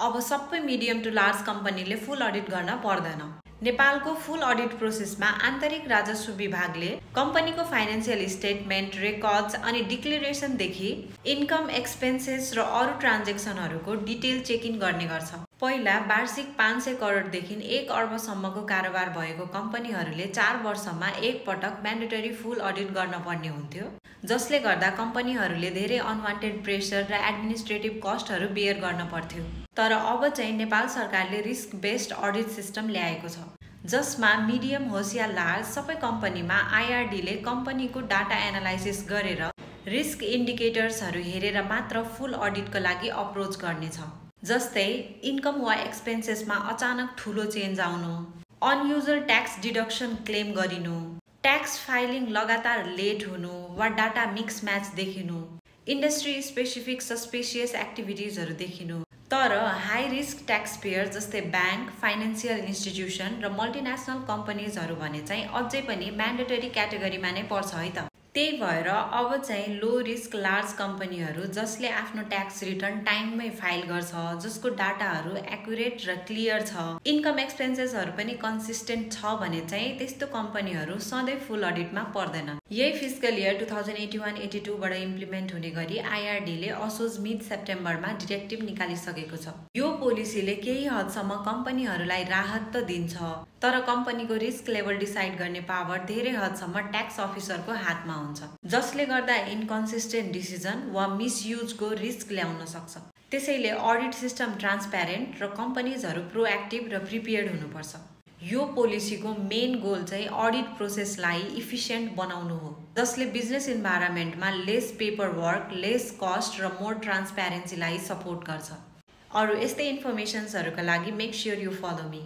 अब सबै medium to large कम्पनीले फुल अडिट गर्न पर्दैन। नेपालको फुल अडिट प्रोसेसमा आन्तरिक राजस्व विभागले कम्पनीको फाइनान्सियल स्टेटमेन्ट, रेकर्ड्स अनि डिक्लेरेसनदेखि इन्कम, एक्सपेन्सेस र अरू ट्रान्जेक्सनहरूको डिटेल चेक इन गर्ने गर्छ। पहिला वार्षिक 500 करोडदेखि 1 अर्बसम्मको कारोबार भएको कम्पनीहरूले 4 वर्षमा एक पटक म्यान्डेटरी फुल अडिट गर्न पर्ने हुन्थ्यो, जसले गर्दा कम्पनीहरूले धेरै अनवान्टेड प्रेसर र एडमिनिस्ट्रेटिभ कस्टहरू बेयर गर्न पर्थ्यो। तर अब चाहिँ नेपाल सरकारले रिस्क बेस्ड अडिट सिस्टम ल्याएको छ, जसमा मिडियम होस् या लार्ज सबै कम्पनीमा आइआरडीले कम्पनीको डाटा एनालाइसिस गरेर रिस्क इन्डिकेटर्सहरू हेरेर मात्र फुल अडिटको लागि अप्रोच गर्नेछ। जस्तै इन्कम वा एक्सपेन्सेसमा अचानक ठुलो चेन्ज आउनु, अनयुजुअल ट्याक्स डिडक्सन क्लेम गरिनु, ट्याक्स फाइलिङ लगातार लेट हुनु वा डाटा मिक्स म्याच देखिनु, इन्डस्ट्री स्पेसिफिक सस्पिसियस एक्टिभिटिजहरू देखिनु। तर हाई रिस्क ट्याक्स पेयर जस्तै ब्याङ्क, फाइनेन्सियल इन्स्टिट्युसन र मल्टिनेसनल कम्पनीजहरू भने चाहिँ अझै पनि म्यान्डेटरी क्याटेगोरीमा नै पर्छ है त। त्यही भएर अब चाहिँ लो रिस्क लार्ज कम्पनीहरू जसले आफ्नो ट्याक्स रिटर्न टाइममै फाइल गर्छ, जसको डाटाहरू एक्युरेट र क्लियर छ, इन्कम एक्सपेन्सेसहरू पनि कन्सिस्टेन्ट छ भने चाहिँ त्यस्तो कम्पनीहरू सधैँ फुल अडिटमा पर्दैन। यही फिस्कल इयर 2081-82 बाट इम्प्लिमेन्ट हुने गरी आइआरडीले असोज मिड सेप्टेम्बरमा डिरेक्टिभ निकालिसकेको छ। यो पोलिसीले केही हदसम्म कम्पनीहरूलाई राहत त दिन्छ, तर कम्पनीको रिस्क लेभल डिसाइड गर्ने पावर धेरै हदसम्म ट्याक्स अफिसरको हातमा हुन्छ, जसले गर्दा इन्कन्सिस्टेन्ट डिसिजन वा मिसयुजको रिस्क ल्याउन सक्छ। त्यसैले अडिट सिस्टम ट्रान्सप्यारेन्ट र कम्पनीजहरू प्रोएक्टिभ र प्रिपेयर्ड हुनुपर्छ। यो पोलिसीको मेन गोल चाहिँ अडिट प्रोसेसलाई इफिसियन्ट बनाउनु हो, जसले बिजनेस इन्भाइरोमेन्टमा less paper work, less cost र मोर ट्रान्सप्यारेन्सीलाई सपोर्ट गर्छ। अरू यस्तै इन्फर्मेसन्सहरूका लागि make sure you follow me.